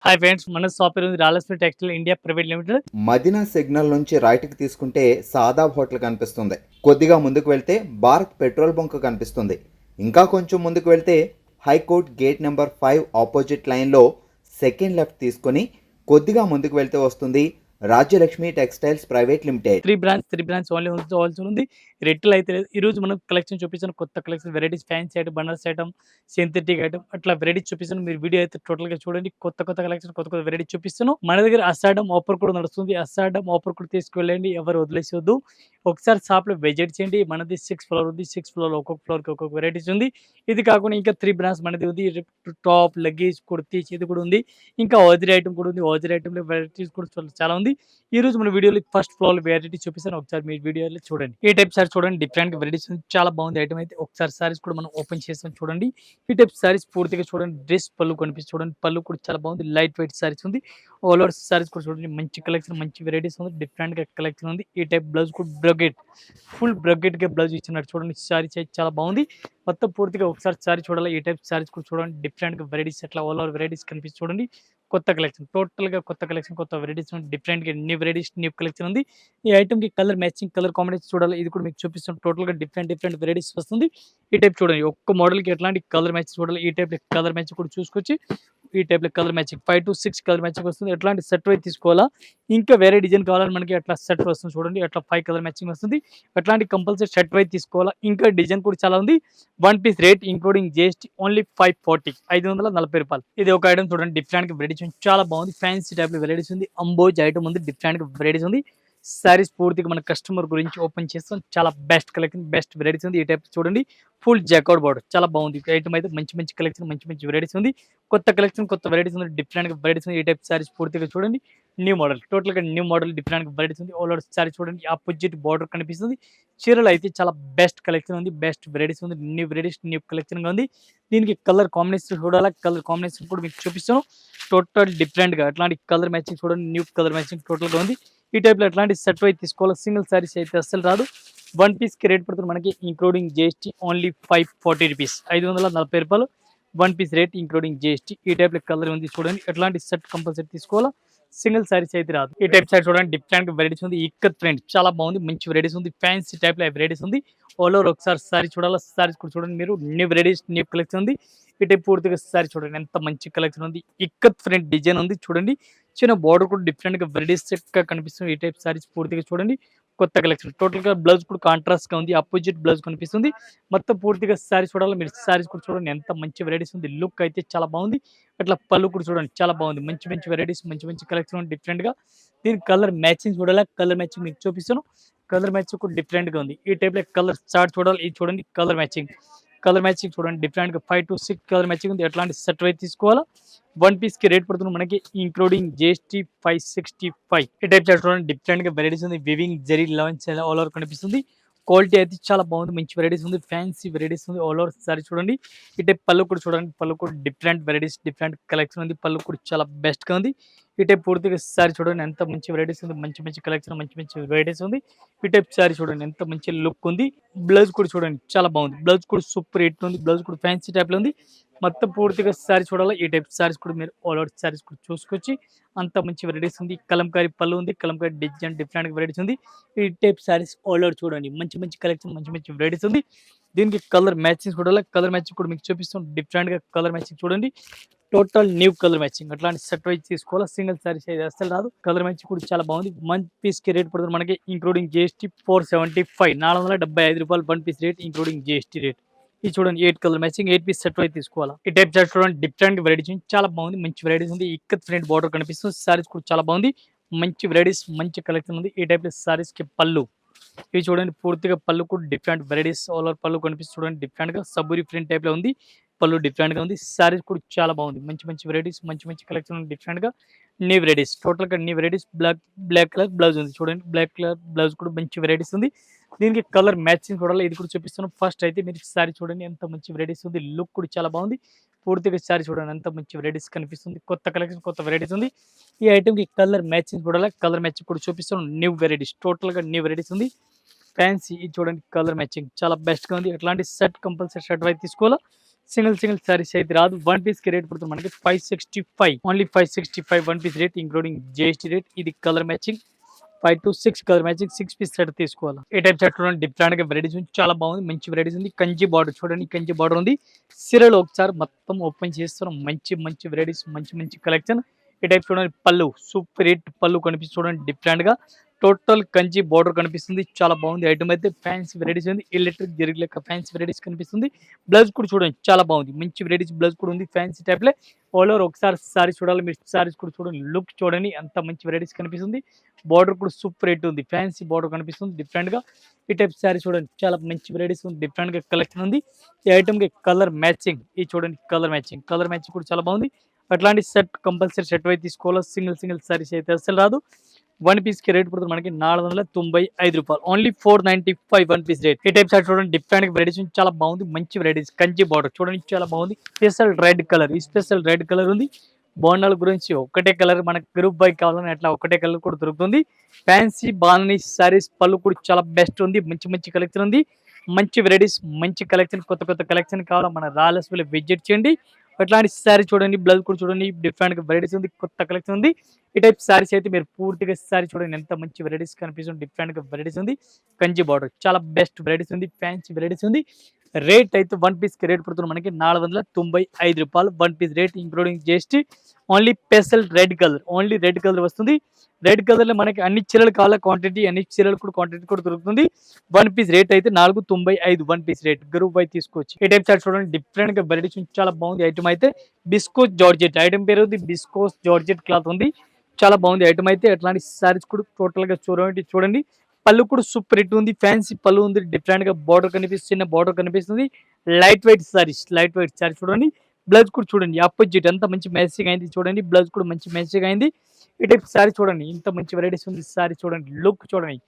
Hi friends, మన shop పేరు రాలక్ష్మి textile India private limited. Madina signal నుంచి రైట్కి తీసుకుంటే సాదాబ్ హోటల్ కనిపిస్తుంది. కొద్దిగా ముందుకు వెళ్తే భారత్ పెట్రోల్ బంక్ కనిపిస్తుంది. ఇంకా కొంచెం ముందుకు వెళ్తే హైకోర్ట్ గేట్ నెంబర్ 5 ఆపోజిట్ లైన్లో సెకండ్ లెఫ్ట్ తీసుకొని కొద్దిగా ముందుకు వెళ్తే వస్తుంది Rajyalakshmi textiles private limited. Three branch only ఉంది. రెట్లు అయితే లేదు. ఈ రోజు మనం కలెక్షన్ చూపించాను, కొత్త collection varieties, fancy item, Banaras item, synthetic item, అట్లా వెరైటీస్ చూపిస్తాను. మీరు వీడియో అయితే టోటల్ గా చూడండి. కొత్త కలెక్షన్, కొత్త వెరైటీస్ చూపిస్తాను. మన దగ్గర అసాడమ్ ఆఫర్ కూడా నడుస్తుంది. అసాడమ్ ఆఫర్ కూడా తీసుకెళ్ళండి, ఎవరు వదిలేసొద్దు. ఒకసారి షాప్ లో విజిట్ చేయండి. మనది 6th ఫ్లోర్ ఉంది. 6th ఫ్లోర్ ఒక్కొక్క ఫ్లోర్ కి ఒక్కొక్క వెరైటీస్ ఉంది. ఇది కాకుండా ఇంకా 3 బ్రాంచ్ మనది ఉంది. టాప్, లగేజ్, కుర్తీస్ ఇది కూడా ఉంది. ఇంకా ఓజరీ ఐటమ్ కూడా ఉంది. ఓజరీ ఐటమ్ లో వెరైటీస్ కూడా చాలా ఉంది. ఈ రోజు మన వీడియోలో ఫస్ట్ ఫ్లోర్ వెరైటీ చూపిస్తాను, ఒకసారి మీ వీడియోలో చూడండి. ఈ టైప్ సారీస్ చూడండి, డిఫరెంట్ వెరైటీస్ చాలా బాగుంది ఐటమ్ అయితే. ఒకసారి సారీస్ కూడా మనం ఓపెన్ చేస్తాం చూడండి. ఈ టైప్ సారీస్ పూర్తిగా చూడండి. డ్రెస్ పళ్ళు కనిపిస్తుంది చూడండి, పళ్ళు కూడా చాలా బాగుంది. లైట్ వెయిట్ సారీస్ ఉంది. ఆల్ ఓవర్ సారీస్ కూడా చూడండి, మంచి కలెక్షన్, మంచి వెరైటీస్ ఉంది. డిఫరెంట్ గా కలెక్షన్ ఉంది. ఈ టైప్ బ్లౌజ్ కూడా బ్రగెట్, ఫుల్ బ్రగెట్ గా బ్లౌజ్ ఇచ్చినట్టు చూడండి. సారీస్ అయితే చాలా బాగుంది. మొత్తం పూర్తిగా ఒకసారి సారీ చూడాలి. ఈ టైప్ సారీస్ కూడా చూడండి, డిఫరెంట్ గా వెరైటీస్ అట్లా ఆల్ ఓవర్ వెరైటీస్ కనిపిస్తుంది చూడండి. కొత్త కలెక్షన్, టోటల్ గా కొత్త కలెక్షన్, కొత్త వెరైటీస్, డిఫరెంట్ గా న్యూ వెరైటీస్, న్యూ కలెక్షన్ ఉంది. ఈ ఐటమ్ కి కలర్ మ్యాచింగ్, కలర్ కాంబినేషన్ చూడాలి. ఇది కూడా మీకు చూపిస్తాం. టోటల్ గా డిఫరెంట్ వెరైటీస్ వస్తుంది. ఈ టైప్ చూడండి, ఒక్క మోడల్ కి ఎట్లాంటి కలర్ మ్యాచ్ చూడాలి. ఈ టైప్ కలర్ మ్యాచ్ కూడా చూసుకొచ్చి ఈ టైప్ లో colour matching 5 to 6 colour matching వస్తుంది. ఎట్లాంటి సెట్ వైజ్ తీసుకోవాలా, ఇంకా వేరే డిజైన్ కావాలని మనకి అట్లా సెట్ వస్తుంది చూడండి. అట్లా 5 కలర్ మ్యాచింగ్ వస్తుంది. అట్లాంటి కంపల్సరీ సెట్ వైజ్ తీసుకోవాలా. ఇంకా డిజైన్ కూడా చాలా ఉంది. 1 piece rate including GST only 540, 540 రూపాయలు. ఇది ఒక ఐటమ్ చూడండి, డిఫరెంట్ వెరైటీస్ చాలా బాగుంది. ఫ్యాన్సీ టైప్ లో వెరైటీస్ ఉంది. అంబోజ్ ఐటమ్ ఉంది, డిఫరెంట్ వెరైటీస్ ఉంది. సారీస్ పూర్తిగా మన కస్టమర్ గురించి ఓపెన్ చేస్తాం. చాలా బెస్ట్ కలెక్షన్, బెస్ట్ వెరైటీస్ ఉంది. ఈ టైప్ చూడండి, ఫుల్ జాకౌట్ బార్డర్ చాలా బాగుంది. ఐటమ్ అయితే మంచి కలెక్షన్, మంచి వెరైటీస్ ఉంది. కొత్త కలెక్షన్, కొత్త వెరైటీస్ ఉంది. డిఫరెంట్ వెరైటీస్ ఉంది. ఈ టైప్ సారీస్ పూర్తిగా చూడండి, న్యూ మోడల్, టోటల్ గా న్యూ మోడల్, డిఫరెంట్ వెరైటీస్ ఉంది. ఆల్ ఓవర్ సారీ చూడండి, ఆపోజిట్ బార్డర్ కనిపిస్తుంది. చీరలు అయితే చాలా బెస్ట్ కలెక్షన్ ఉంది, బెస్ట్ వెరైటీస్ ఉంది. న్యూ వెరైటీస్, న్యూ కలెక్షన్ గా ఉంది. దీనికి కలర్ కాంబినేషన్ చూడాలా, కలర్ కాంబినేషన్ కూడా మీకు చూపిస్తాను. టోటల్ డిఫరెంట్ గా అట్లాంటి కలర్ మ్యాచింగ్ చూడండి, న్యూ కలర్ మ్యాచింగ్ టోటల్ గా ఉంది. ఈ టైప్ లో ఎట్లాంటి సెట్ వైజ్ తీసుకోవాలి. సింగిల్ సారీస్ అయితే అస్సలు రాదు. 1 పీస్ కి రేట్ పడుతుంది మనకి ఇంక్లూడింగ్ జిఎస్టీ ఓన్లీ 540 రూపీస్, 540 రూపాయలు. 1 పీస్ రేట్ ఇంక్లూడింగ్ జిఎస్టీ. ఈ టైప్ లో కలర్ ఉంది చూడండి. ఎట్లాంటి సెట్ కంపల్సరీ తీసుకోవాలా. సింగిల్ సారీస్ అయితే రాదు. ఈ టైప్ సారీ చూడండి, డిఫరెంట్ వెరైటీస్ ఉంది. ఇక్కత్ ప్రింట్ చాలా బాగుంది, మంచి వెరైటీస్ ఉంది. ఫ్యాన్సీ టైప్ లో వెరైటీస్ ఉంది. ఆల్ ఓవర్ ఒకసారి సారీ చూడాలా. సారీస్ కూడా చూడండి మీరు, న్యూ వెరైటీస్, న్యూ కలెక్షన్ ఉంది. ఈ టైప్ పూర్తిగా సారీ చూడండి, ఎంత మంచి కలెక్షన్ ఉంది. ఇక్కత్ ప్రింట్ డిజైన్ ఉంది చూడండి. చిన్న బార్డర్ కూడా డిఫరెంట్ గా వెరైటీస్ గా కనిపిస్తుంది. ఈ టైప్ సారీస్ పూర్తిగా చూడండి, కొత్త కలెక్షన్. టోటల్ గా బ్లౌజ్ కూడా కాంట్రాస్ట్ గా ఉంది, అపోజిట్ బ్లౌజ్ కనిపిస్తుంది. మొత్తం పూర్తిగా సారీస్ చూడాలి. మీరు సారీస్ కూడా చూడండి, ఎంత మంచి వెరైటీస్ ఉంది. లుక్ అయితే చాలా బాగుంది. అట్లా పళ్ళు కూడా చూడండి, చాలా బాగుంది. మంచి వెరైటీస్, మంచి కలెక్షన్ డిఫరెంట్ గా. దీని కలర్ మ్యాచింగ్ చూడాలి. కలర్ మ్యాచింగ్ మీకు చూపిస్తాను. కలర్ మ్యాచింగ్ కూడా డిఫరెంట్ గా ఉంది. ఈ టైప్ లో కలర్ చార్ట్ చూడాలి. ఇది చూడండి, కలర్ మ్యాచింగ్, చూడండి, డిఫరెంట్ గా 5 to 6 కలర్ మ్యాచింగ్ ఉంది. ఎట్లాంటి సెట్ వైజ్ తీసుకోవాలా. 1 పీస్ కి రేట్ పడుతుంది మనకి ఇంక్లూడింగ్ జిఎస్టీ 565. ఈ టైప్ చూడండి, డిఫరెంట్ గా వెరైటీస్ ఉంది. Weaving zari launch all over కనిపిస్తుంది. క్వాలిటీ అయితే చాలా బాగుంది, మంచి వెరైటీస్ ఉంది. ఫ్యాన్సీ వెరైటీస్ ఉంది. ఆల్ ఓవర్ సారీ చూడండి. ఈ టైప్ పళ్ళు కూడా చూడండి, పళ్ళు కూడా డిఫరెంట్ వెరైటీస్, డిఫరెంట్ కలెక్షన్ ఉంది. పళ్ళు కూడా చాలా బెస్ట్ గా ఉంది. ఈ టైప్ పూర్తిగా సారీ చూడండి, ఎంత మంచి వెరైటీస్ ఉంది. మంచి కలెక్షన్, మంచి వెరైటీస్ ఉంది. ఈ టైప్ సారీ చూడండి, ఎంత మంచి లుక్ ఉంది. బ్లౌజ్ కూడా చూడండి, చాలా బాగుంది. బ్లౌజ్ కూడా సూపర్ హిట్ ఉంది. బ్లౌజ్ కూడా ఫ్యాన్సీ టైప్ లో ఉంది. మొత్తం పూర్తిగా సారీ చూడాలి. ఈ టైప్ సారీస్ కూడా మీరు ఆల్ ఓవర్ సారీస్ కూడా చూసుకొచ్చి, అంత మంచి వెరైటీస్ ఉంది. కలంకారీ పళ్ళు ఉంది. కలంకారీ డిజైన్, డిఫరెంట్ వెరైటీస్ ఉంది. ఈ టైప్ సారీస్ ఆల్ ఓవర్ చూడండి, మంచి కలెక్షన్, మంచి వెరైటీస్ ఉంది. దీనికి కలర్ మ్యాచింగ్ చూడాలి. కలర్ మ్యాచింగ్ కూడా మీకు చూపిస్తాం. డిఫరెంట్ గా కలర్ మ్యాచింగ్ చూడండి. టోటల్ న్యూ కలర్ మ్యాచింగ్, అట్లాంటి సెట్ వైజ్ తీసుకోవాలా. సింగిల్ సారీస్ అయితే అసలు రాదు. కలర్ మ్యాచింగ్ కూడా చాలా బాగుంది. 1 పీస్ కి రేట్ పడుతుంది మనకి ఇంక్లూడింగ్ జిఎస్టీ 475, 475 రూపాయలు. 1 piece rate including GST rate. ఇది చూడండి, 8 colour matching, 8 piece set wise తీసుకోవాలా. ఈ టైప్ చార్ట్ చూడండి, డిఫరెంట్ వెరైటీస్ చాలా బాగుంది. మంచి వెరైటీస్ ఉంది. ఇక్కత్ ఫ్రంట్ బార్డర్ కనిపిస్తుంది. సారీస్ కూడా చాలా బాగుంది. మంచి వెరైటీస్, మంచి కలెక్షన్ ఉంది. ఈ టైప్ సారీస్ కి పళ్ళు ఇవి చూడండి, పూర్తిగా పళ్ళు కూడా డిఫరెంట్ వెరైటీస్. ఆల్ ఓవర్ పళ్ళు కనిపిస్తుంది చూడండి, డిఫరెంట్ గా సబూరి ప్రింట్ టైప్ లో ఉంది. పళ్ళు డిఫరెంట్ గా ఉంది. సారీస్ కూడా చాలా బాగుంది. మంచి వెరైటీస్, మంచి కలెక్షన్ డిఫరెంట్ గా. న్యూ వెరైటీస్, టోటల్ గా new varieties. Black colour blouse ఉంది చూడండి. బ్లాక్ కలర్ బ్లౌజ్ కూడా మంచి వెరైటీస్ ఉంది. దీనికి కలర్ మ్యాచింగ్ చూడాలి. ఇది కూడా చూపిస్తాను. ఫస్ట్ అయితే మీరు సారీ చూడండి, ఎంత మంచి వెరైటీస్ ఉంది. లుక్ కూడా చాలా బాగుంది. పూర్తిగా సారీ చూడండి, ఎంత మంచి వెరైటీస్ కనిపిస్తుంది. కొత్త కలెక్షన్, కొత్త వెరైటీస్ ఉంది. ఈ ఐటమ్ కి కలర్ మ్యాచింగ్ చూడాలి. కలర్ మ్యాచింగ్ కూడా చూపిస్తాను. న్యూ వెరైటీస్, టోటల్ గా న్యూ వెరైటీస్ ఉంది. ఫ్యాన్సీ ఇది చూడండి, కలర్ మ్యాచింగ్ చాలా బెస్ట్ గా ఉంది. ఎట్లాంటి సెట్ కంపల్సరీ సెట్ వైజ్ తీసుకోవాలా. సింగిల్ సారీస్ అయితే రాదు. వన్ పీస్ కి రేట్ పడుతుంది మనకి 565, only 565 one piece rate including GST rate. ఇది colour matching 5 to 6 colour matching 6 piece set తీసుకోవాలి. ఏ టైప్ సెట్ చూడండి, డిఫరెంట్ గా వెరైటీస్ ఉంది, చాలా బాగుంది, మంచి వెరైటీస్ ఉంది. కంచి బార్డర్ చూడండి, కంచి బార్డర్ ఉంది. సిరల్ ఒకసారి మొత్తం ఓపెన్ చేస్తున్నాం, మంచి మంచి వెరైటీస్, మంచి మంచి కలెక్షన్. ఈ టైప్ చూడండి, పళ్ళు సూపర్ హిట్ పళ్ళు కనిపిస్తుంది చూడండి, డిఫరెంట్ గా టోటల్ కంచి బార్డర్ కనిపిస్తుంది, చాలా బాగుంది. ఐటమ్ అయితే ఫ్యాన్సీ వెరైటీస్ ఉంది, ఎలక్ట్రిక్ జరిగి లెక్క ఫ్యాన్సీ వెరైటీస్ కనిపిస్తుంది. బ్లౌజ్ కూడా చూడండి, చాలా బాగుంది, మంచి వెరైటీస్ బ్లౌజ్ కూడా ఉంది, ఫ్యాన్సీ టైప్ లో. ఆల్ ఓవర్ ఒకసారి సారీ చూడాలి మీరు, సారీస్ కూడా చూడండి, లుక్ చూడండి, అంత మంచి వెరైటీస్ కనిపిస్తుంది. బార్డర్ కూడా సూపర్ హిట్ ఉంది, ఫ్యాన్సీ బార్డర్ కనిపిస్తుంది డిఫరెంట్ గా. ఈ టైప్ సారీ చూడండి, చాలా మంచి వెరైటీస్ ఉంది, డిఫరెంట్ గా కలెక్షన్ ఉంది. ఈ ఐటమ్ కి కలర్ మ్యాచింగ్, ఈ చూడండి కలర్ మ్యాచింగ్ కూడా చాలా బాగుంది. అట్లాంటి సెట్ కంపల్సరీ సెట్ అయితే తీసుకోవాలి, సింగిల్ సారీస్ అయితే అసలు రాదు. వన్ పీస్ కి రేట్ పడుతుంది మనకి 495 రూపాయలు, ఓన్లీ 495 వన్ పీస్ రేట్. ఈ టైప్ షర్ట్ చూడండి, డిఫరెంట్ వెరైటీస్ చాలా బాగుంది, మంచి వెరైటీస్. కంచి బార్డర్ చూడండి, చాలా బాగుంది, స్పెషల్ రెడ్ కలర్, ఈ స్పెషల్ రెడ్ కలర్ ఉంది. బోనాల గురించి ఒకటే కలర్ మనకి గ్రూప్ బై కావాలని అట్లా ఒకటే కలర్ కూడా దొరుకుతుంది. ఫ్యాన్సీ బాలని సారీస్ పళ్ళు కూడా చాలా బెస్ట్ ఉంది, మంచి మంచి కలెక్షన్ ఉంది, మంచి వెరైటీస్, మంచి కలెక్షన్. కొత్త కలెక్షన్ కావాలా మన రాయల్స్ విజిట్ చేయండి. అట్లాంటి సారీ చూడండి, బ్లౌజ్ కూడా చూడండి, డిఫరెంట్ వెరైటీస్ ఉంది, కొత్త కలెక్షన్ ఉంది. ఈ టైప్ సారీస్ అయితే మీరు పూర్తిగా సారీ చూడండి, ఎంత మంచి వెరైటీస్ కనిపిస్తుంది, డిఫరెంట్ వెరైటీస్ ఉంది. కంచి బార్డర్ చాలా బెస్ట్ వెరైటీస్ ఉంది, ఫ్యాన్సీ వెరైటీస్ ఉంది. రేట్ అయితే వన్ పీస్ కి రేట్ పడుతుంది మనకి 495 రూపాయలు, one piece rate including GST. Only special red colour, only red colour వస్తుంది. రెడ్ కలర్ లో మనకి అన్ని చీరలు కావాలా క్వాంటిటీ, అన్ని చీరలు కూడా క్వాంటిటీ కూడా దొరుకుతుంది. వన్ పీస్ రేట్ అయితే 495 వన్ పీస్ రేట్, గ్రూప్ అయితే తీసుకోవచ్చు. ఈ టైప్ షర్ట్ చూడండి, డిఫరెంట్ గా వెరైటీస్ చాలా బాగుంది. ఐటమ్ అయితే బిస్కోస్ జార్జెట్, ఐటమ్ పేరు బిస్కోస్ జార్జెట్ క్లాత్ ఉంది, చాలా బాగుంది ఐటమ్ అయితే. అట్లాంటి సారీస్ కూడా టోటల్ గా చూడండి, పళ్ళు కూడా సూపర్ హిట్ ఉంది, ఫ్యాన్సీ పళ్ళు ఉంది, డిఫరెంట్ గా బార్డర్ కనిపిస్తుంది, బార్డర్ కనిపిస్తుంది. లైట్ వెయిట్ సారీస్ చూడండి. బ్లౌజ్ కూడా చూడండి, ఆపోజిట్ ఎంత మంచి మ్యాచింగ్ అయింది చూడండి, బ్లౌజ్ కూడా మంచి మ్యాచింగ్ అయింది. ఈ టైప్ సారీ చూడండి, ఇంత మంచి వెరైటీస్ ఉంది, సారీ చూడండి, లుక్ చూడండి,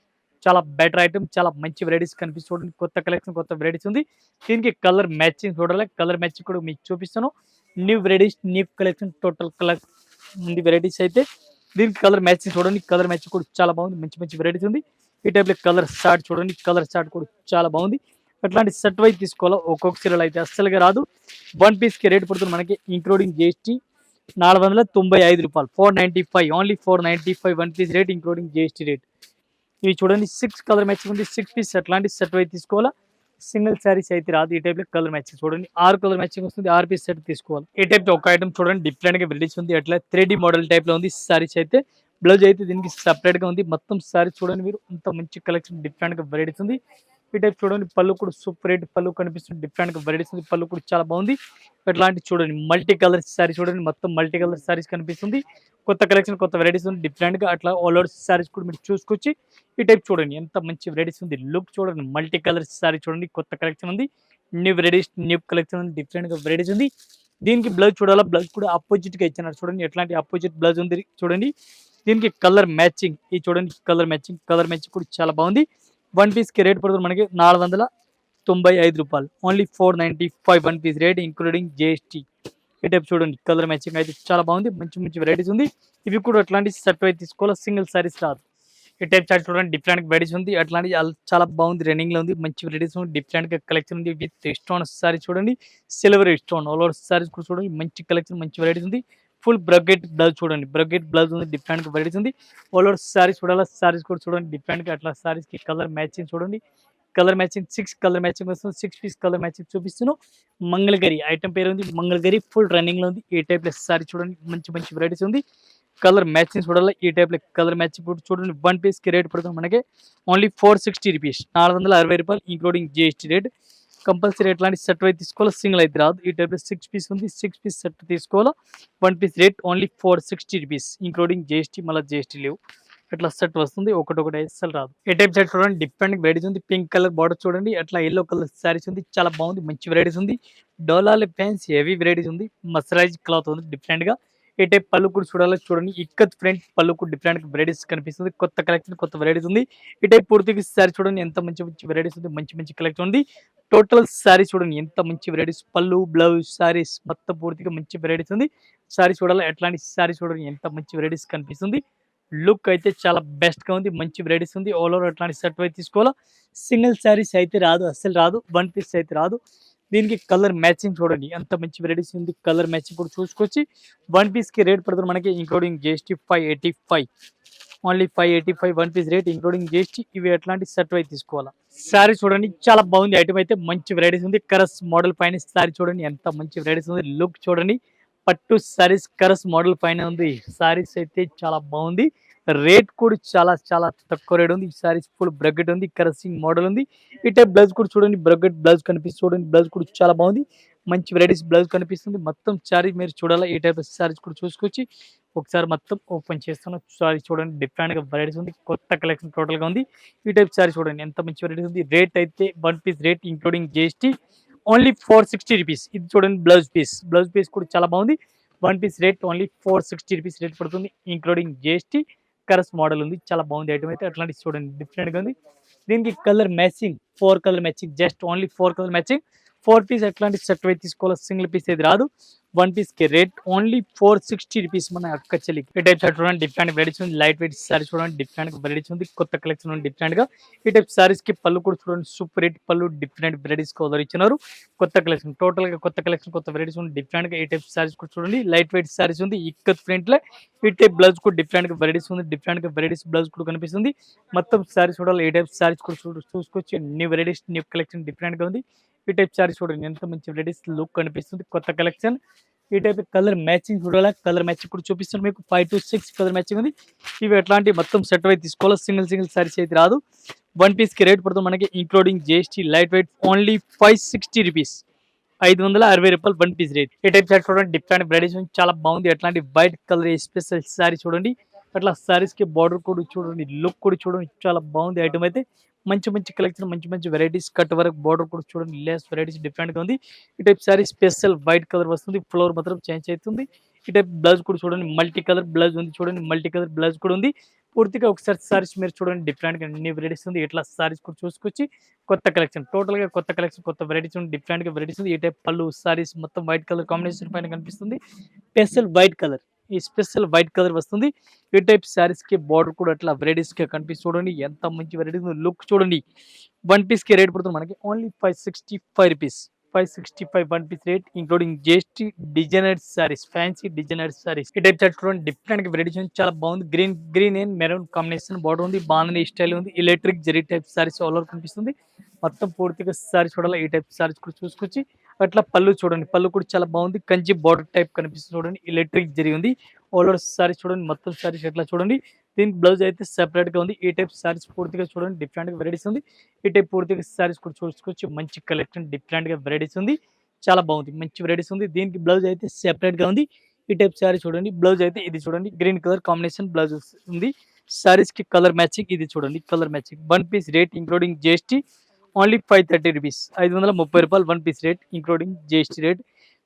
చాలా బెటర్ ఐటమ్, చాలా మంచి వెరైటీస్ కనిపిస్తుంది చూడండి. కొత్త కలెక్షన్, కొత్త వెరైటీస్ ఉంది. దీనికి కలర్ మ్యాచింగ్ చూడాలి, కలర్ మ్యాచింగ్ కూడా మీకు చూపిస్తాను. New varieties, new collection, total colour ఉంది వెరైటీస్ అయితే. దీనికి కలర్ మ్యాచింగ్ చూడండి, కలర్ మ్యాచింగ్ కూడా చాలా బాగుంది, మంచి మంచి వెరైటీస్ ఉంది. ఈ టైప్ లో కలర్ షార్ట్ చూడండి, కలర్ షార్ట్ కూడా చాలా బాగుంది. అట్లాంటి సెట్ వైజ్ తీసుకోవాలా, ఒక్కొక్క చీరలు అయితే అస్సలుగా రాదు. వన్ పీస్ కి రేట్ పడుతుంది మనకి ఇంక్లూడింగ్ జిఎస్టీ 495 రూపాయలు, 495, only 495 one piece rate including GST rate. ఇవి చూడండి 6 కలర్ మ్యాచింగ్ ఉంది, 6 పీస్ అట్లాంటి సెట్ వైజ్ తీసుకోవాలా, సింగిల్ సారీస్ అయితే రాదు. ఈ టైప్ లో కలర్ మ్యాచింగ్ చూడండి, 6 కలర్ మ్యాచింగ్ వస్తుంది, 6 పీస్ సెట్ తీసుకోవాలి. ఈ టైప్ లో ఒక ఐటమ్ చూడండి, డిఫరెంట్ గా వెరైటీస్ ఉంది, అట్లా 3D మోడల్ టైప్ లో ఉంది సారీస్ అయితే. బ్లౌజ్ అయితే దీనికి సపరేట్ గా ఉంది, మొత్తం సారీస్ చూడండి మీరు, అంత మంచి కలెక్షన్, డిఫరెంట్ గా వెరైటీస్ ఉంది. ఈ టైప్ చూడండి, పళ్ళు కూడా సూపర్ హిట్ పళ్ళు కనిపిస్తుంది, డిఫరెంట్ గా వెరైటీస్ ఉంది, పళ్ళు కూడా చాలా బాగుంది. అట్లాంటి చూడండి, మల్టీ కలర్ సారీ చూడండి, మొత్తం మల్టీ కలర్ సారీస్ కనిపిస్తుంది, కొత్త కలెక్షన్, కొత్త వెరైటీస్ ఉంది, డిఫరెంట్ గా. అట్లా ఆల్ ఓవర్ సారీస్ కూడా మీరు చూసుకొచ్చి ఈ టైప్ చూడండి, ఎంత మంచి వెరైటీస్ ఉంది, లుక్ చూడండి, మల్టీ కలర్ సారీ చూడండి, కొత్త కలెక్షన్ ఉంది, న్యూ వెరైటీస్, న్యూ కలెక్షన్ ఉంది, డిఫరెంట్ గా వెరైటీస్ ఉంది. దీనికి బ్లౌజ్ చూడాలా, బ్లౌజ్ కూడా ఆపోజిట్ గా ఇచ్చినారు చూడండి, ఎట్లాంటి ఆపోజిట్ బ్లౌజ్ ఉంది చూడండి. దీనికి కలర్ మ్యాచింగ్, ఈ చూడండి కలర్ మ్యాచింగ్ కూడా చాలా బాగుంది. వన్ పీస్ కి రేట్ పడుతుంది మనకి 495 రూపాయలు, only 495 one piece rate including GST. ఈ టైప్ చూడండి, కలర్ మ్యాచింగ్ అయితే చాలా బాగుంది, మంచి మంచి వెరైటీస్ ఉంది. ఇవి కూడా అట్లాంటి సెట్ అయితే తీసుకోవాలి, సింగిల్ సారీస్ రాదు. ఈ టైప్ చార్ట్ చూడండి, డిఫరెంట్ వెరైటీస్ ఉంది, అట్లాంటి చాలా బాగుంది, రన్నింగ్ లో ఉంది, మంచి వెరైటీస్ ఉంది, డిఫరెంట్ గా కలెక్షన్ ఉంది. విత్ స్టోన్ సారీ చూడండి, silver stone all over saris కూడా చూడండి, మంచి కలెక్షన్, మంచి వెరైటీస్ ఉంది. ఫుల్ బ్రకెట్ బ్లౌజ్ చూడండి, బ్రకెట్ బ్లౌజ్ ఉంది, డిఫరెంట్ గా వెరైటీస్ ఉంది. ఆల్ ఓవర్ సారీస్ చూడాలి, సారీస్ కూడా చూడండి, డిఫరెంట్ గా. అట్లా సారీస్ కి కలర్ మ్యాచింగ్ చూడండి, కలర్ మ్యాచింగ్ 6 కలర్ మ్యాచింగ్ వస్తుంది, 6 పీస్ కలర్ మ్యాచింగ్ చూపిస్తున్నాను. మంగళగిరి ఐటమ్ పేరు ఉంది, మంగళగిరి ఫుల్ రన్నింగ్ లో ఉంది. ఈ టైప్ లో సారీ చూడండి, మంచి మంచి వెరైటీస్ ఉంది, కలర్ మ్యాచింగ్ చూడాలి. ఈ టైప్ లో కలర్ మ్యాచింగ్ చూడండి, వన్ పీస్ కి రేట్ పడుతుంది మనకి ఓన్లీ 460 రూపీస్, 460 రూపాయలు ఇంక్లూడింగ్ జిఎస్టీ రేట్. కంపల్సరీ ఎట్లాంటి సెట్ అయితే తీసుకోవాలి, సింగిల్ అయితే రాదు. ఈ టైప్ లో 6 పీస్ ఉంది, 6 పీస్ సెట్ తీసుకోవాలా. One piece rate only 460 rupees including GST, మళ్ళీ జిఎస్టీ లేవు. అట్లా సెట్ వస్తుంది, ఒకటి అసలు రాదు. ఏ టైప్ సెట్ చూడండి, డిఫరెంట్ వెరైటీస్ ఉంది, పింక్ కలర్ బార్డర్ చూడండి, అట్లా ఎల్లో కలర్ సారీస్ ఉంది, చాలా బాగుంది, మంచి వెరైటీస్ ఉంది. డోలాల ఫ్యాన్స్ హెవీ వెరైటీస్ ఉంది, మసరైజ్ క్లాత్ ఉంది, డిఫరెంట్ గా. ఏ టైప్ పళ్ళు కూడా చూడండి, ఇక్కత్ ఫ్రంట్ పళ్ళు కూడా డిఫరెంట్ వెరైటీస్ కనిపిస్తుంది, కొత్త కలెక్షన్, కొత్త వెరైటీస్ ఉంది. ఈ టైప్ పూర్తిగా సారీ చూడండి, ఎంత మంచి మంచి వెరైటీస్ ఉంది, మంచి మంచి కలెక్షన్ ఉంది. టోటల్ సారీ చూడండి, ఎంత మంచి వెరైటీస్, పళ్ళు బ్లౌజ్ సారీస్ మొత్తం పూర్తిగా మంచి వెరైటీస్ ఉంది. సారీ చూడాలి, ఎట్లాంటి సారీ చూడండి, ఎంత మంచి వెరైటీస్ కనిపిస్తుంది. లుక్ అయితే చాలా బెస్ట్ గా ఉంది, మంచి వెరైటీస్ ఉంది. ఆల్ ఓవర్ అట్లాంటి సెట్ అయితే తీసుకోవాలా, సింగిల్ సారీస్ అయితే రాదు, అస్సలు రాదు. వన్ పీస్ అయితే రాదు. దీనికి కలర్ మ్యాచింగ్ చూడండి ఎంత మంచి వెరైటీస్ ఉంది. కలర్ మ్యాచింగ్ కూడా చూసుకొచ్చి వన్ పీస్కి రేట్ పడుతుంది మనకి including GST 585, only 585 one piece rate including GST. ఇవి ఎట్లాంటి సెట్ అయితే తీసుకోవాలా. శారీ చూడండి చాలా బాగుంది, ఐటమ్ అయితే మంచి వెరైటీస్ ఉంది. కరస్ మోడల్ పైన శారీ చూడండి ఎంత మంచి వెరైటీస్ ఉంది. లుక్ చూడండి, పట్టు శారీస్ కరస్ మోడల్ పైన ఉంది. శారీస్ అయితే చాలా బాగుంది, రేట్ కూడా చాలా చాలా తక్కువ రేట్ ఉంది. ఈ శారీస్ ఫుల్ బ్రకెట్ ఉంది, కరసింగ్ మోడల్ ఉంది. ఈ టైప్ బ్లౌజ్ కూడా చూడండి, బ్రకెట్ బ్లౌజ్ కనిపిస్తుంది చూడండి. బ్లౌజ్ కూడా చాలా బాగుంది, మంచి వెరైటీస్ బ్లౌజ్ కనిపిస్తుంది. మొత్తం శారీ మీరు చూడాలా, ఈ టైప్ శారీస్ కూడా చూసుకొచ్చి ఒకసారి మొత్తం ఓపెన్ చేస్తాను. శారీ చూడండి డిఫరెంట్ గా వెరైటీస్ ఉంది, కొత్త కలెక్షన్ టోటల్ గా ఉంది. ఈ టైప్ శారీ చూడండి ఎంత మంచి వెరైటీస్ ఉంది. రేట్ అయితే one piece rate including GST only 460 rupees. ఇది చూడండి బ్లౌజ్ పీస్, బ్లౌజ్ పీస్ కూడా చాలా బాగుంది. One piece rate only 460 rupees rate పడుతుంది ఇంక్లూడింగ్ జిఎస్టీ. కరస్ మోడల్ ఉంది, చాలా బాగుంది ఐటమ్ అయితే. అట్లాంటి చూడండి డిఫరెంట్ గా ఉంది. దీనికి colour matching 4 colour matching, just only 4 colour matching. 4 piece ఎట్లాంటి సెట్ అయితే తీసుకోవాలి, సింగిల్ పీస్ అయితే రాదు. వన్ పీస్ కి రేట్ ఓన్లీ 460 రూపీస్. మన అక్క చెల్లికి ఈ టైప్ షర్ట్ చూడండి డిఫరెంట్ వెరైటీస్ ఉంది. లైట్ వెయిట్ సారీ చూడండి డిఫరెంట్ వెరైటీస్ ఉంది, కొత్త కలెక్షన్ ఉంది డిఫరెంట్ గా. ఈ టైప్ సారీస్ కి పళ్ళు కూడా చూడండి సూపర్ రేట్ పళ్ళు, డిఫరెంట్ వెరైటీస్ కలర్ ఇచ్చినారు. కొత్త కలెక్షన్ టోటల్ గా కొత్త కలెక్షన్, కొత్త వెరైటీస్ ఉంది డిఫరెంట్ గా. ఈ టైప్ సారీస్ కూడా చూడండి లైట్ వెయిట్ సారీస్ ఉంది, ఇక్కత్ ప్రింట్ లో. ఈ టైప్ బ్లౌజ్ కూడా డిఫరెంట్ గా వెరైటీస్ ఉంది, డిఫరెంట్ గా వెరైటీస్ బ్లౌజ్ కూడా కనిపిస్తుంది. మొత్తం సారీస్ చూడాలి, ఈ టైప్ సారీస్ కూడా చూసుకొచ్చి new varieties new collection different గా ఉంది. ఈ టైప్ సారీస్ చూడండి ఎంత మంచి వెరైటీస్ లుక్ కనిపిస్తుంది, కొత్త కలెక్షన్. ఈ టైప్ కలర్ మ్యాచింగ్ చూడాలా, కలర్ మ్యాచింగ్ కూడా చూపిస్తాను మీకు. 5 to 6 కలర్ మ్యాచింగ్ ఉంది. ఇవి ఎట్లాంటి మొత్తం సెట్ అయితే తీసుకోవాలి, సింగిల్ సారీస్ అయితే రాదు. వన్ పీస్ కి రేట్ పడుతుంది మనకి including GST light weight only 560 rupees, 560 రూపాయలు వన్ పీస్ రేట్. ఈ టైప్ షర్ట్ చూడండి డిఫరెంట్ వెరైటీస్ చాలా బాగుంది. అట్లాంటి వైట్ కలర్ స్పెషల్ సారీ చూడండి. అట్లా సారీస్ కి బార్డర్ కూడా చూడండి, లుక్ కూడా చూడండి చాలా బాగుంది ఐటమ్ అయితే. మంచి మంచి కలెక్షన్, మంచి మంచి వెరైటీస్, కట్ వరకు బార్డర్ కూడా చూడండి, లేస్ వెరైటీస్ డిఫరెంట్ గా ఉంది. ఈ type sorry special white colour వస్తుంది, ఫ్లోర్ మాత్రం చేంజ్ అవుతుంది. ఈ టైప్ బ్లౌజ్ కూడా చూడండి మల్టీ కలర్ బ్లౌజ్ ఉంది చూడండి, మల్టీ కలర్ బ్లౌజ్ కూడా ఉంది. పూర్తిగా ఒకసారి సారీస్ మీరు చూడండి డిఫరెంట్ గా అన్ని వెరైటీస్ ఉంది. ఇట్లా సారీస్ కూడా చూసుకొచ్చి కొత్త కలెక్షన్ టోటల్ గా కొత్త కలెక్షన్, కొత్త వెరైటీస్ ఉంది, డిఫరెంట్ గా వెరైటీస్ ఉంది. ఈ టైప్ పళ్ళు సారీస్ మొత్తం వైట్ కలర్ కాంబినేషన్ పైన కనిపిస్తుంది. స్పెషల్ వైట్ కలర్, ఈ స్పెషల్ వైట్ కలర్ వస్తుంది. ఈ టైప్ సారీస్ కి బార్డర్ కూడా అట్లా వెరైటీస్ గా కనిపిస్తుంది చూడండి, ఎంత మంచి వెరైటీస్ లుక్ చూడండి. వన్ పీస్ కి రేట్ పడుతుంది మనకి only 565 rupees, 565 one piece rate including GST. Designer saris, fancy designer saris. ఈ టైప్ షర్ట్ చూడండి డిఫరెంట్ గా వెరైటీస్ చాలా బాగుంది. Green and maroon combination border ఉంది, బాగుంది స్టైల్ ఉంది. Electric zari type saris all over కనిపిస్తుంది. మొత్తం పూర్తిగా సారీస్ చూడాలి, ఈ టైప్ సారీస్ కూడా చూసుకొచ్చి అట్లా పళ్ళు చూడండి, పళ్ళు కూడా చాలా బాగుంది. కంచి బార్డర్ టైప్ కనిపిస్తుంది చూడండి, ఎలక్ట్రిక్ జరీ ఉంది. ఆల్ ఓవర్ సారీస్ చూడండి, మొత్తం సారీస్ ఎట్లా చూడండి. దీనికి బ్లౌజ్ అయితే సెపరేట్ గా ఉంది. ఈ టైప్ సారీస్ పూర్తిగా చూడండి డిఫరెంట్ గా వెరైటీస్ ఉంది. ఈ టైప్ పూర్తిగా సారీస్ కూడా చూసుకోవచ్చు, మంచి కలెక్షన్ డిఫరెంట్ గా వెరైటీస్ ఉంది, చాలా బాగుంది, మంచి వెరైటీస్ ఉంది. దీనికి బ్లౌజ్ అయితే సెపరేట్ గా ఉంది. ఈ టైప్ సారీ చూడండి, బ్లౌజ్ అయితే ఇది చూడండి గ్రీన్ కలర్ కాంబినేషన్ బ్లౌజ్ ఉంది. సారీస్ కి కలర్ మ్యాచింగ్ ఇది చూడండి, colour matching. One piece rate including GST only 530 rupees, 530 రూపాయలు one piece rate including GST rate.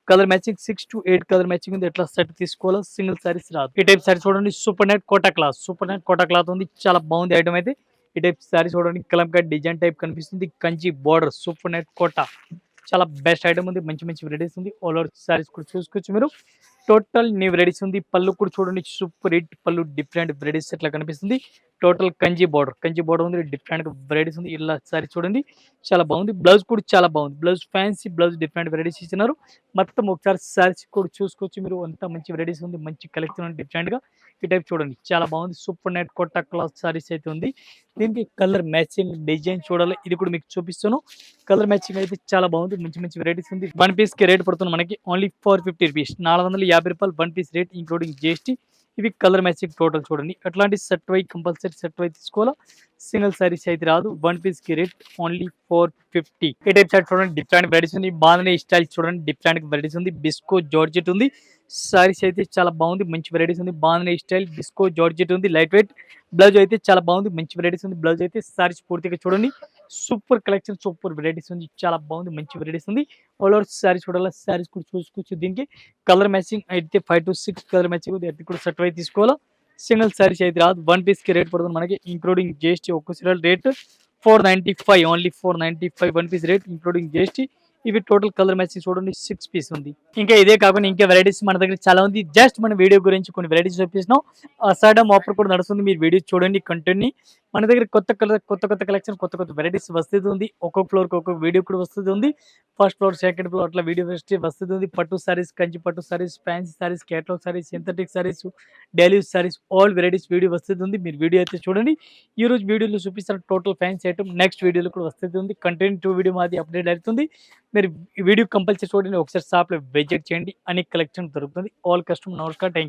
Colour matching 6 to 8 colour matching ఉంది. ఎట్లా సెట్ తీసుకోవాలో, సింగిల్ సారీస్ రాదు. ఈ టైప్ సారీ చూడండి super net Kota cloth, super net Kota cloth ఉంది, చాలా బాగుంది ఐటమ్ అయితే. ఈ టైప్ సారీ చూడండి కలంకా డిజైన్ టైప్ కనిపిస్తుంది, Kanchi border super net Kota, చాలా బెస్ట్ ఐటమ్ ఉంది, మంచి మంచి వెరైటీస్ ఉంది. ఆల్ ఓవర్ సారీస్ కూడా చూసుకోవచ్చు మీరు. టోటల్ న్యూ వెరైటీస్ ఉంది. పళ్ళు కూడా చూడండి సూపర్ హిట్ పళ్ళు, డిఫరెంట్ వెరైటీస్ ఎట్లా కనిపిస్తుంది. టోటల్ కంచి బార్డర్ ఉంది, డిఫరెంట్ వెరైటీస్ ఉంది. ఇలా సారీ చూడండి చాలా బాగుంది. బ్లౌజ్ కూడా చాలా బాగుంది, blouse fancy blouse different varieties ఇచ్చినారు. మొత్తం ఒకసారి సారీస్ కూడా చూసుకోవచ్చు మీరు, అంత మంచి వెరైటీస్ ఉంది, మంచి కలెక్షన్ ఉంది డిఫరెంట్ గా. ఈ టైప్ చూడండి చాలా బాగుంది, super net Kota cloth saris అయితే ఉంది. దీనికి కలర్ మ్యాచింగ్ డిజైన్ చూడాలి, ఇది కూడా మీకు చూపిస్తాను. కలర్ మ్యాచింగ్ అయితే చాలా బాగుంది, మంచి మంచి వెరైటీస్ ఉంది. వన్ పీస్ కి రేట్ పడుతుంది మనకి ఓన్లీ 450 రూపీస్, 450 రూపాయలు one piece rate including GST. ఇవి కలర్ మ్యాచింగ్ టోటల్ చూడండి. అట్లాంటి set wise compulsory set wise తీసుకోవాలా, సింగిల్ సారీస్ అయితే రాదు. వన్ పీస్ కి రేట్ ఓన్లీ 450. ఈ టైప్ షర్ట్ చూడండి డిఫరెంట్ వెరైటీస్ ఉంది. బాగానే స్టైల్ చూడండి డిఫరెంట్ వెరైటీస్ ఉంది. బిస్కో జార్జెట్ ఉంది, సారీస్ అయితే చాలా బాగుంది, మంచి వెరైటీస్ ఉంది. బాగానే స్టైల్ బిస్కో జార్జెట్ ఉంది, లైట్ వెయిట్. బ్లౌజ్ అయితే చాలా బాగుంది, మంచి వెరైటీస్ ఉంది. బ్లౌజ్ అయితే సారీస్ పూర్తిగా చూడండి సూపర్ కలెక్షన్, సూపర్ వెరైటీస్ ఉంది, చాలా బాగుంది, మంచి వెరైటీస్ ఉంది. ఆల్ ఓవర్ సారీస్ చూడాలి, సారీస్ కూడా చూసుకోవచ్చు. దీనికి కలర్ మ్యాచింగ్ అయితే 5 to 6 కలర్ మ్యాచింగ్ ఉంది, అది కూడా సెట్ అయితే తీసుకోవాలా, సింగిల్ సారీస్ అయితే రాదు. వన్ పీస్ కి రేట్ పడుతుంది మనకి ఇంక్లూడింగ్ జిఎస్టీ. ఒక్క serial rate 495, only 495 one piece rate including GST. ఇవి టోటల్ కలర్ మ్యాచింగ్ చూడండి 6 పీస్ ఉంది. ఇంకా ఇదే కాకుండా ఇంకా వెరైటీస్ మన దగ్గర చాలా ఉంది. జస్ట్ మన వీడియో గురించి కొన్ని వెరైటీస్ చూపిస్తున్నాం. సడన్ ఆఫర్ కూడా నడుస్తుంది. మీరు వీడియో చూడండి కంటిన్యూ. మన దగ్గర కొత్త కలెక్షన్ కొత్త వెరైటీస్ వస్తుంది. ఒక్కొక్క ఫ్లోర్‌కి ఒక్కొక్క వీడియో కూడా వస్తుంది. ఫస్ట్ ఫ్లోర్, సెకండ్ ఫ్లోర్ అట్లా వీడియో వస్తుంది. పట్టు సారీస్, కంచి పట్టు saris, fancy saris, catalogue saris, synthetic saris, daily use saris all varieties video వస్తుంది. మీరు వీడియో అయితే చూడండి. ఈ రోజు వీడియోలో చూపిస్తున్న టోటల్ ఫ్యాన్సీ ఐటమ్ నెక్స్ట్ వీడియోలో కూడా వస్తుంది. కంటిన్యూ 2 వీడియో మాది అప్డేట్ అవుతుంది. మీరు ఈ వీడియో కంపల్సరీ చూడండి. ఒకసారి షాప్‌లో విజిట్ చేయండి. అన్ని కలెక్షన్ దొరుకుతుంది. ఆల్ కస్టమర్ నమస్కారం. థాంక్